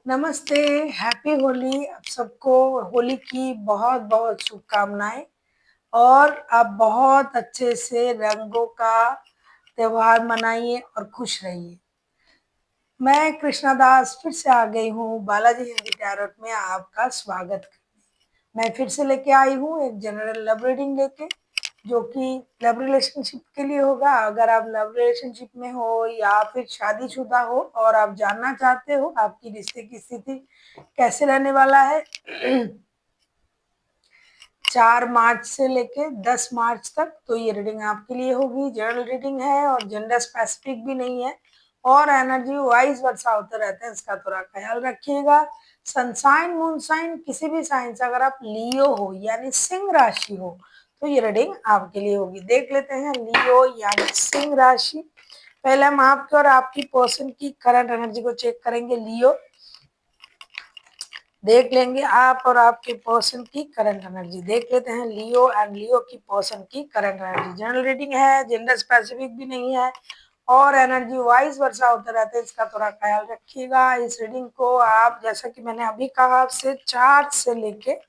नमस्ते, हैप्पी होली आप सबको। होली की बहुत-बहुत शुभकामनाएँ और आप बहुत अच्छे से रंगों का त्योहार मनाइए और खुश रहिए। मैं कृष्णा दास फिर से आ गई हूँ बालाजी हिंदी टैरोट में आपका स्वागत करने। मैं फिर से लेके आई हूँ एक जनरल लव रीडिंग लेके, जो कि लव रिलेशनशिप के लिए होगा। अगर आप लव रिलेशनशिप में हो या फिर शादीशुदा हो और आप जानना चाहते हो आपकी रिश्ते की स्थिति कैसे रहने वाला है 4 मार्च से लेके 10 मार्च तक, तो ये रीडिंग आपके लिए होगी। जनरल रीडिंग है और जेंडर स्पेसिफिक भी नहीं है और एनर्जी वाइज वर्षा होते रहते हैं, इसका थोड़ा ख्याल रखिएगा। सनसाइन मूनसाइन किसी भी साइन से अगर आप लियो हो यानी सिंह राशि हो तो ये रीडिंग आपके लिए होगी। देख लेते हैं लियो यानी सिंह राशि। पहले हम आपके और आपकी पर्सन की करंट एनर्जी को चेक करेंगे। लियो देख लेंगे आप और आपके पर्सन की करंट एनर्जी। देख लेते हैं लियो एंड लियो की पर्सन की करंट एनर्जी। जनरल रीडिंग है, जेंडर स्पेसिफिक भी नहीं है और एनर्जी वाइज वर्षा होते रहते हैं, इसका थोड़ा ख्याल रखिएगा। इस रीडिंग को आप जैसा कि मैंने अभी कहा आपसे 4 से लेके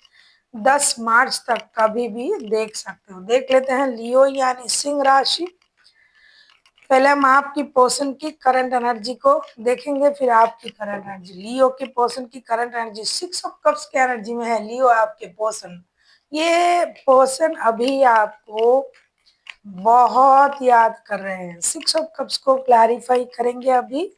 10 मार्च तक कभी भी देख सकते हो। देख लेते हैं लियो यानी सिंह राशि। पहले हम आपकी पर्सन की करंट एनर्जी को देखेंगे, फिर आपकी करंट एनर्जी। लियो के पर्सन की करंट एनर्जी 6 ऑफ कप्स के एनर्जी में है। लियो आपके पर्सन, ये पर्सन अभी आपको बहुत याद कर रहे हैं। 6 ऑफ कप्स को क्लैरिफाई करेंगे अभी।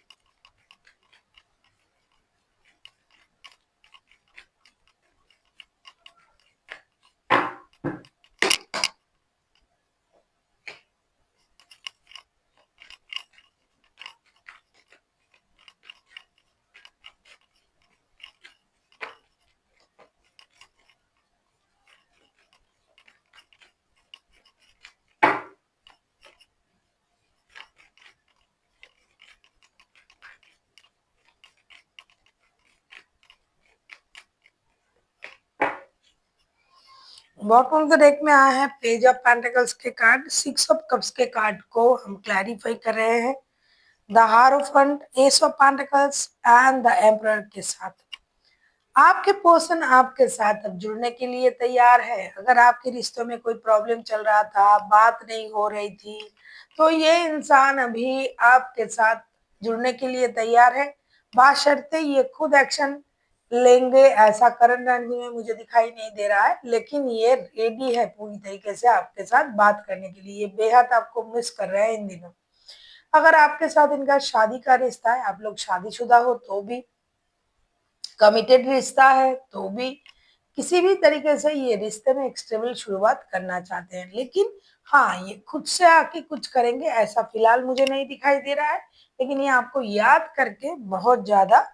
बॉटम ऑफ द डेक में आया है पेज ऑफ पेंटिकल्स के कार्ड। 6 ऑफ कप्स के कार्ड को हम क्लैरिफाई कर रहे हैं the हारोफेंट, S of pentacles and the emperor के साथ। आपके पर्सन आपके साथ अब जुड़ने के लिए तैयार है। अगर आपके रिश्तों में कोई प्रॉब्लम चल रहा था, बात नहीं हो रही थी, तो ये इंसान अभी आपके साथ जुड़ने के लिए तैयार है, बशर्ते ये खुद एक्शन लेंगे। ऐसा करंट एनर्जी में मुझे दिखाई नहीं दे रहा है, लेकिन ये रेडी है पूरी तरीके से आपके साथ बात करने के लिए। ये बेहद आपको मिस कर रहे हैं इन दिनों। अगर आपके साथ इनका शादी का रिश्ता है, आप लोग शादीशुदा हो तो भी, कमिटेड रिश्ता है तो भी, किसी भी तरीके से ये रिश्ते में एक स्टेबल शुरुआत करना चाहते हैं, लेकिन हाँ ये खुद से आके कुछ करेंगे ऐसा फिलहाल मुझे नहीं दिखाई दे रहा है। लेकिन ये आपको याद करके बहुत ज्यादा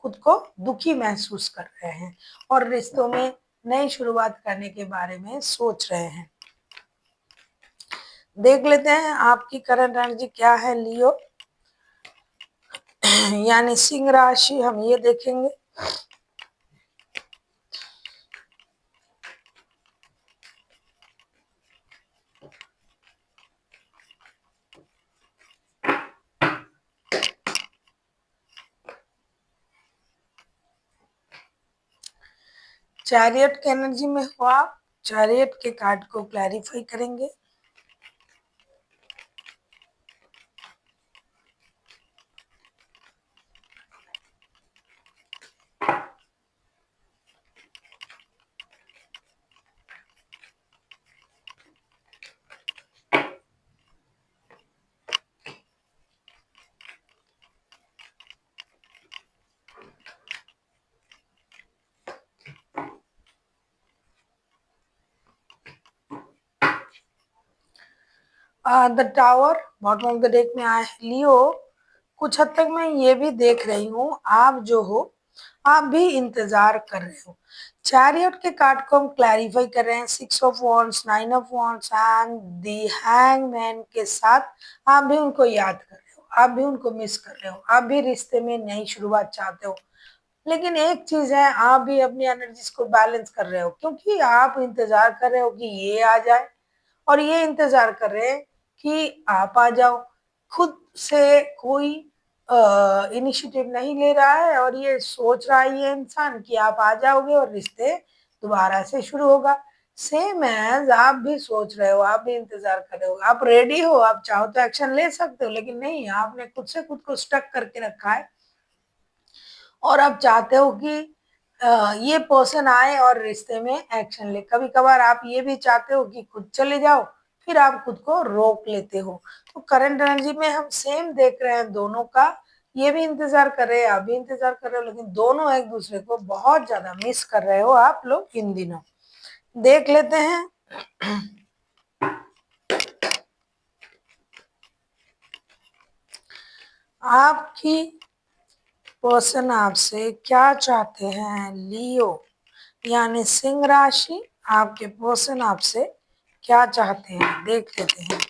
खुद को दुखी महसूस कर रहे हैं और रिश्तों में नई शुरुआत करने के बारे में सोच रहे हैं। देख लेते हैं आपकी करंट एनर्जी क्या है लियो यानी सिंह राशि। हम ये देखेंगे। चैरियट के एनर्जी में हो आप। चैरियट के कार्ड को क्लैरिफाई करेंगे। The tower bottom of the deck में आया है लियो। कुछ हद तक मैं ये भी देख रही हूँ आप जो हो आप भी इंतजार कर रहे हो। चैरियट के कार्ड को हम क्लैरिफाई कर रहे हैं। 6 of wands, 9 of wands and the hangman के साथ आप भी उनको याद कर रहे हो, आप भी उनको मिस कर रहे हो, आप भी रिश्ते में नई शुरुआत चाहते हो। लेकिन एक चीज है, आप भी अपनी एनर्जीज को बैलेंस कर रहे हो, क्योंकि आप इंतजार कर रहे हो कि ये आ जाए और ये इंतजार कर रहे हैं कि आप आ जाओ। खुद से कोई इनिशिएटिव नहीं ले रहा है और ये सोच रहा है ये इंसान कि आप आ जाओगे और रिश्ते दोबारा से शुरू होगा। सेम एज आप भी सोच रहे हो, आप भी इंतजार कर रहे हो, आप रेडी हो, आप चाहो तो एक्शन ले सकते हो, लेकिन नहीं, आपने खुद से खुद को स्टक करके रखा है और आप चाहते हो कि ये पर्सन आए और रिश्ते में एक्शन ले। कभी कभार आप ये भी चाहते हो कि खुद चले जाओ, फिर आप खुद को रोक लेते हो। तो करंट एनर्जी में हम सेम देख रहे हैं दोनों का। ये भी इंतजार कर रहे हैं, आप भी इंतजार कर रहे हो, लेकिन दोनों एक दूसरे को बहुत ज्यादा मिस कर रहे हो आप लोग इन दिनों। देख लेते हैं आपकी पर्सन आपसे क्या चाहते हैं। लियो यानी सिंह राशि, आपके पर्सन आपसे क्या चाहते हैं, देख लेते हैं।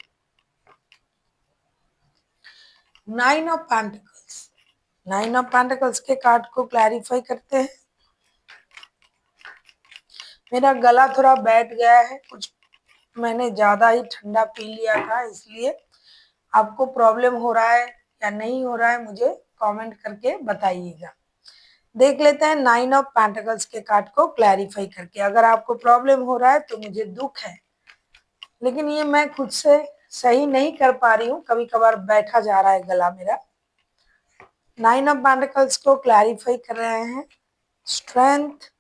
9 ऑफ पेंटिकल्स, 9 ऑफ पेंटिकल्स के कार्ड को क्लैरिफाई करते हैं। मेरा गला थोड़ा बैठ गया है, कुछ मैंने ज्यादा ही ठंडा पी लिया था, इसलिए आपको प्रॉब्लम हो रहा है या नहीं हो रहा है मुझे कमेंट करके बताइएगा। देख लेते हैं 9 ऑफ पेंटिकल्स के कार्ड को क्लैरिफाई करके। अगर आपको प्रॉब्लम हो रहा है तो मुझे दुख है, लेकिन ये मैं खुद से सही नहीं कर पा रही हूँ, कभी कभार बैठा जा रहा है गला मेरा। 9 ऑफ पेंटिकल्स को क्लैरिफाई कर रहे हैं। स्ट्रेंथ,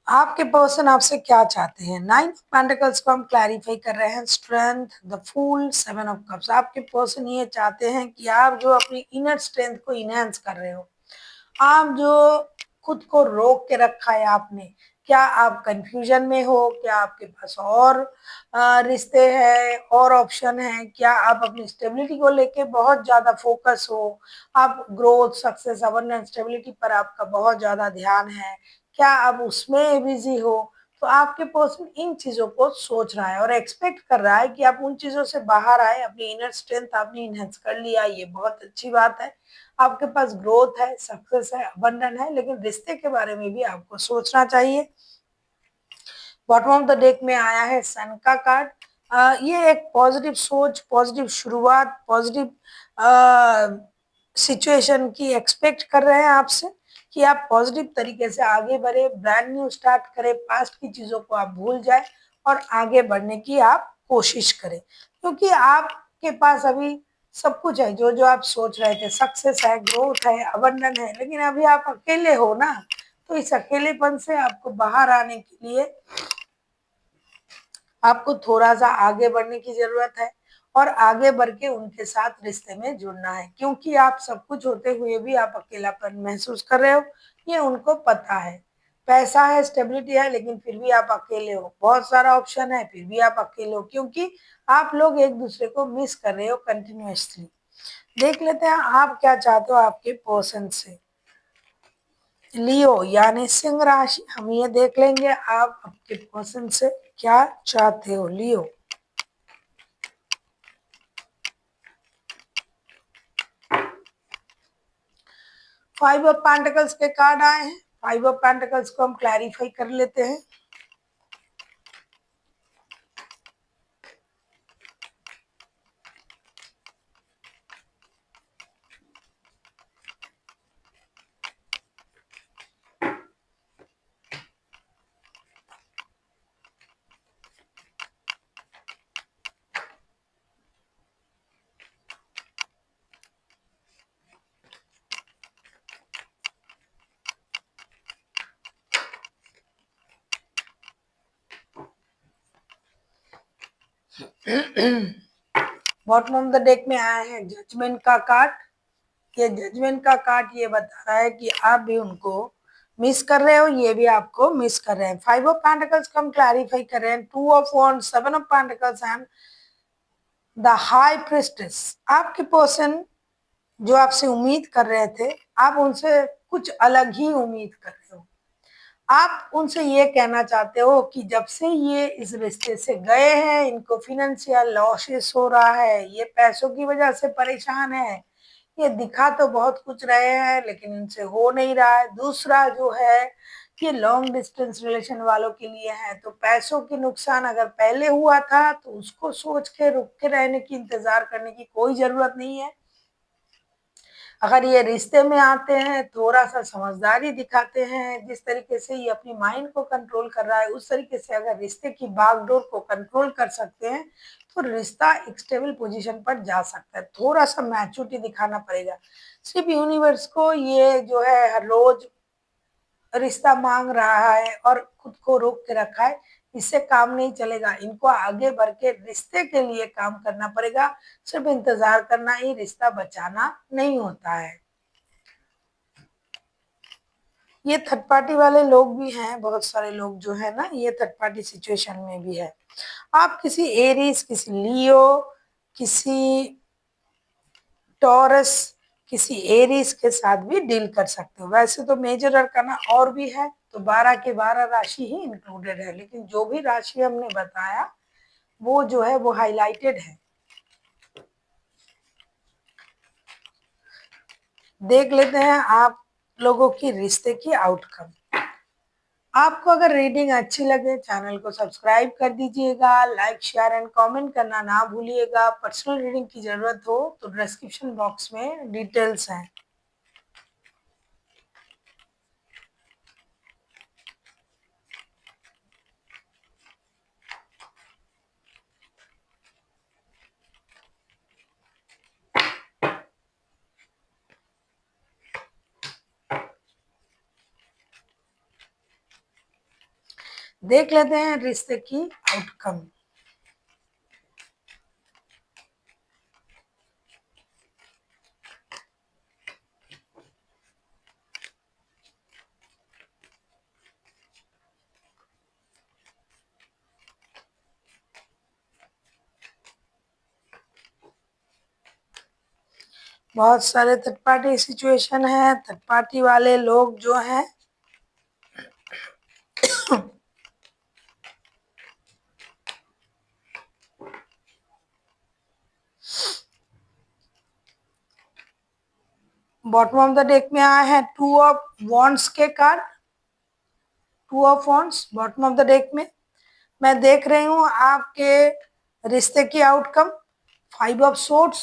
आपके पर्सन आपसे क्या चाहते हैं। 9 ऑफ पेंटिकल्स को हम क्लैरिफाई कर रहे हैं। Strength, the fool, 7 of cups. आपके पर्सन ये चाहते हैं कि आप जो अपनी इनर स्ट्रेंथ को इनहेंस कर रहे हो, आप जो खुद को रोक के रखा है आपने, क्या आप कंफ्यूजन में हो, क्या आपके पास और रिश्ते हैं और ऑप्शन हैं, क्या आप अपनी स्टेबिलिटी को लेके बहुत ज्यादा फोकस हो, आप ग्रोथ, सक्सेस, अबंडेंस, स्टेबिलिटी पर आपका बहुत ज्यादा ध्यान है, क्या आप उसमें बिजी हो। तो आपके पर्सन इन चीजों को सोच रहा है और एक्सपेक्ट कर रहा है कि आप उन चीजों से बाहर आए, अपनी इनर स्ट्रेंथ आपने इनहेंस कर लिया, ये बहुत अच्छी बात है। आपके पास ग्रोथ है, सक्सेस है, अबंडन है, लेकिन रिश्ते के बारे में भी आपको सोचना चाहिए। बॉटम ऑफ द डेक में आया है सन का कार्ड। ये एक पॉजिटिव सोच, पॉजिटिव शुरुआत, पॉजिटिव सिचुएशन की एक्सपेक्ट कर रहे हैं आपसे कि आप पॉजिटिव तरीके से आगे बढ़े, ब्रांड न्यू स्टार्ट करें, पास्ट की चीजों को आप भूल जाए और आगे बढ़ने की आप कोशिश करें, क्योंकि आपके पास अभी सब कुछ है जो जो आप सोच रहे थे। सक्सेस है, ग्रोथ है, अबंडन है, लेकिन अभी आप अकेले हो ना, तो इस अकेलेपन से आपको बाहर आने के लिए आपको थोड़ा सा आगे बढ़ने की जरूरत है और आगे बढ़ के उनके साथ रिश्ते में जुड़ना है, क्योंकि आप सब कुछ होते हुए भी आप अकेलापन महसूस कर रहे हो, ये उनको पता है। पैसा है, स्टेबिलिटी है, लेकिन फिर भी आप अकेले हो, बहुत सारा ऑप्शन है, फिर भी आप अकेले हो, क्योंकि आप लोग एक दूसरे को मिस कर रहे हो कंटिन्यूअसली। देख लेते हैं आप क्या चाहते हो आपके पर्सन से। लियो यानी सिंह राशि, हम ये देख लेंगे आप आपके पर्सन से क्या चाहते हो। लियो, 5 ऑफ पेंटिकल्स के कार्ड आए हैं। 5 ऑफ पेंटिकल्स को हम क्लैरिफाई कर लेते हैं। बॉटम ऑफ द डेक में आया है जजमेंट का कार्ड। ये जजमेंट का कार्ड ये बता रहा है कि आप भी उनको मिस कर रहे हो, ये भी आपको मिस कर रहे हैं। 5 ऑफ पेंटिकल्स को हम क्लैरिफाई कर रहे हैं। 2 of wands, 7 of pentacles and the high priestess. आपके पर्सन जो आपसे उम्मीद कर रहे थे, आप उनसे कुछ अलग ही उम्मीद कर रहे हो। आप उनसे ये कहना चाहते हो कि जब से ये इस रिश्ते से गए हैं, इनको फाइनेंशियल लॉसेस हो रहा है, ये पैसों की वजह से परेशान है, ये दिखा तो बहुत कुछ रहे हैं लेकिन इनसे हो नहीं रहा है। दूसरा जो है ये लॉन्ग डिस्टेंस रिलेशन वालों के लिए है। तो पैसों की नुकसान अगर पहले हुआ था तो उसको सोच के रुक के रहने की, इंतजार करने की कोई जरूरत नहीं है। अगर ये रिश्ते में आते हैं, थोड़ा सा समझदारी दिखाते हैं, जिस तरीके से ये अपनी माइंड को कंट्रोल कर रहा है उस तरीके से अगर रिश्ते की बागडोर को कंट्रोल कर सकते हैं तो रिश्ता एक स्टेबल पोजीशन पर जा सकता है। थोड़ा सा मैच्योरिटी दिखाना पड़ेगा। सिर्फ यूनिवर्स को ये जो है हर रोज रिश्ता मांग रहा है और खुद को रोक के रखा है, इससे काम नहीं चलेगा। इनको आगे बढ़ के रिश्ते के लिए काम करना पड़ेगा। सिर्फ इंतजार करना ही रिश्ता बचाना नहीं होता है। ये थर्ड पार्टी वाले लोग भी हैं, बहुत सारे लोग जो है ना ये थर्ड पार्टी सिचुएशन में भी है। आप किसी एरीज, किसी लियो, किसी टॉरस, किसी एरीज के साथ भी डील कर सकते हो। वैसे तो मेजर अरकाना और भी है, तो 12 के 12 राशि ही इंक्लूडेड है, लेकिन जो भी राशि हमने बताया वो जो है वो हाईलाइटेड है। देख लेते हैं आप लोगों की रिश्ते की आउटकम। आपको अगर रीडिंग अच्छी लगे चैनल को सब्सक्राइब कर दीजिएगा, लाइक शेयर एंड कमेंट करना ना भूलिएगा। पर्सनल रीडिंग की जरूरत हो तो डिस्क्रिप्शन बॉक्स में डिटेल्स हैं। देख लेते हैं रिश्ते की आउटकम। बहुत सारे थर्ड पार्टी सिचुएशन है। थर्ड पार्टी वाले लोग जो हैं बॉटम ऑफ द डेक में आए हैं टू ऑफ वॉन्ड्स के card. Two of wands bottom of the deck में। मैं देख रही हूँ आपके रिश्ते की आउटकम। 5 ऑफ सोर्ड्स,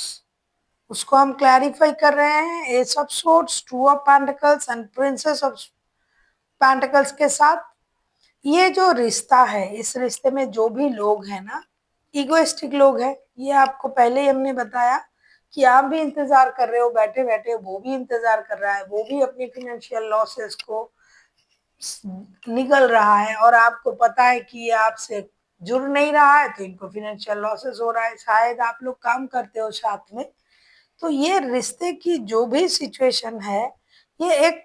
उसको हम क्लैरिफाई कर रहे हैं। S of swords, 2 of pentacles and princess of pentacles के साथ ये जो रिश्ता है, इस रिश्ते में जो भी लोग हैं ना, इगोइस्टिक लोग हैं। ये आपको पहले ही हमने बताया कि आप भी इंतजार कर रहे हो बैठे बैठे, वो भी इंतजार कर रहा है, वो भी अपनी फाइनेंशियल लॉसेस को निकल रहा है और आपको पता है कि ये आपसे जुड़ नहीं रहा है तो इनको फाइनेंशियल लॉसेस हो रहा है। शायद आप लोग काम करते हो साथ में। तो ये रिश्ते की जो भी सिचुएशन है ये एक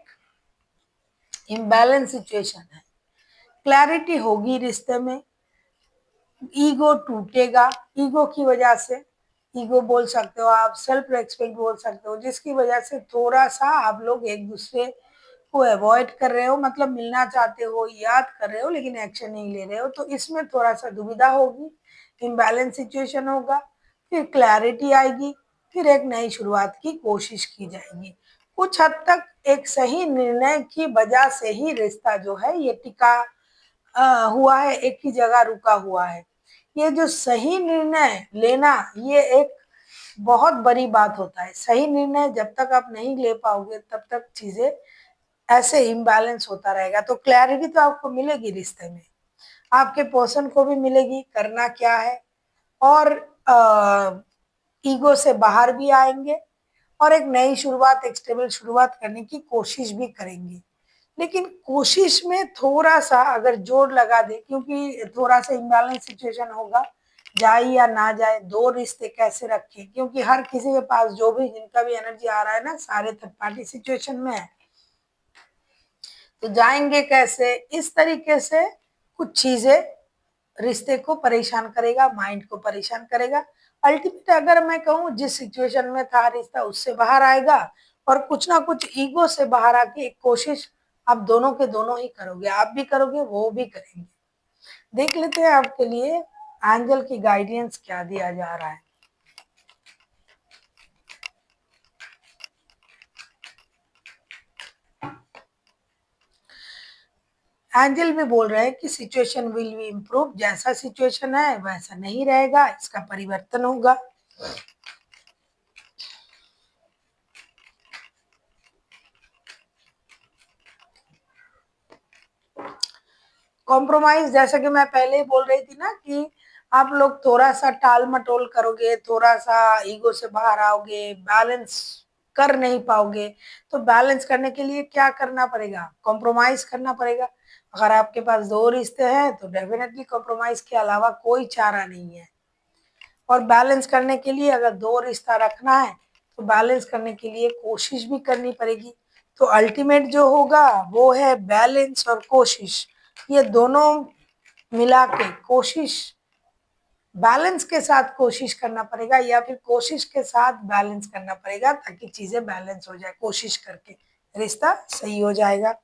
इम्बैलेंस सिचुएशन है। क्लैरिटी होगी रिश्ते में, ईगो टूटेगा। ईगो की वजह से, ईगो बोल सकते हो आप, सेल्फ रेस्पेक्ट बोल सकते हो, जिसकी वजह से थोड़ा सा आप लोग एक दूसरे को अवॉइड कर रहे हो, मतलब मिलना चाहते हो, याद कर रहे हो लेकिन एक्शन नहीं ले रहे हो। तो इसमें थोड़ा सा दुविधा होगी, इम्बैलेंस सिचुएशन होगा। फिर क्लैरिटी आएगी, फिर एक नई शुरुआत की कोशिश की जाएगी। कुछ हद तक एक सही निर्णय की वजह से ही रिश्ता जो है ये टिका हुआ है, एक ही जगह रुका हुआ है। ये जो सही निर्णय लेना ये एक बहुत बड़ी बात होता है। सही निर्णय जब तक आप नहीं ले पाओगे तब तक चीजें ऐसे इम्बैलेंस होता रहेगा। तो क्लैरिटी तो आपको मिलेगी रिश्ते में, आपके पर्सन को भी मिलेगी करना क्या है, और ईगो से बाहर भी आएंगे और एक नई शुरुआत, एक स्टेबल शुरुआत करने की कोशिश भी करेंगे। लेकिन कोशिश में थोड़ा सा अगर जोर लगा दे, क्योंकि थोड़ा सा इम्बैलेंस सिचुएशन होगा, जाए या ना जाए, दो रिश्ते कैसे रखें, क्योंकि हर किसी के पास जो भी जिनका भी एनर्जी आ रहा है ना, सारे थर्ड पार्टी सिचुएशन में है, तो जाएंगे कैसे, इस तरीके से कुछ चीजें रिश्ते को परेशान करेगा, माइंड को परेशान करेगा। अल्टीमेट अगर मैं कहूँ जिस सिचुएशन में था रिश्ता उससे बाहर आएगा, और कुछ ना कुछ ईगो से बाहर आके एक कोशिश आप दोनों के दोनों ही करोगे, आप भी करोगे वो भी करेंगे। देख लेते हैं आपके लिए एंजल की गाइडेंस क्या दिया जा रहा है। एंजल भी बोल रहे हैं कि सिचुएशन विल बी इम्प्रूव, जैसा सिचुएशन है वैसा नहीं रहेगा, इसका परिवर्तन होगा। कॉम्प्रोमाइज, जैसा कि मैं पहले ही बोल रही थी ना कि आप लोग थोड़ा सा टाल मटोल करोगे, थोड़ा सा ईगो से बाहर आओगे, बैलेंस कर नहीं पाओगे। तो बैलेंस करने के लिए क्या करना पड़ेगा? कॉम्प्रोमाइज करना पड़ेगा। अगर आपके पास दो रिश्ते हैं तो डेफिनेटली कॉम्प्रोमाइज के अलावा कोई चारा नहीं है। और बैलेंस करने के लिए अगर दो रिश्ता रखना है तो बैलेंस करने के लिए कोशिश भी करनी पड़ेगी। तो अल्टीमेट जो होगा वो है बैलेंस और कोशिश, ये दोनों मिला के कोशिश, बैलेंस के साथ कोशिश करना पड़ेगा या फिर कोशिश के साथ बैलेंस करना पड़ेगा, ताकि चीजें बैलेंस हो जाए। कोशिश करके रिश्ता सही हो जाएगा।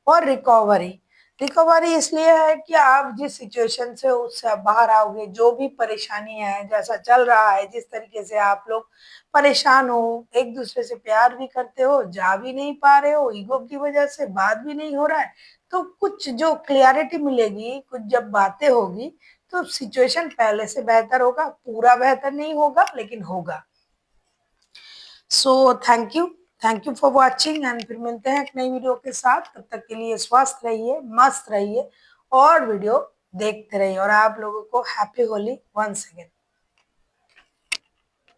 और रिकवरी, रिकवरी इसलिए है कि आप जिस सिचुएशन से उससे आप बाहर आओगे, जो भी परेशानी है, जैसा चल रहा है, जिस तरीके से आप लोग परेशान हो, एक दूसरे से प्यार भी करते हो, जा भी नहीं पा रहे हो, ईगो की वजह से बात भी नहीं हो रहा है, तो कुछ जो क्लियरिटी मिलेगी, कुछ जब बातें होगी तो सिचुएशन पहले से बेहतर होगा। पूरा बेहतर नहीं होगा लेकिन होगा। So thank you for watching, and फिर मिलते हैं एक नई वीडियो के साथ। तब तक के लिए स्वस्थ रहिए, मस्त रहिए और वीडियो देखते रहिए। और आप लोगों को हैप्पी होली वंस अगेन।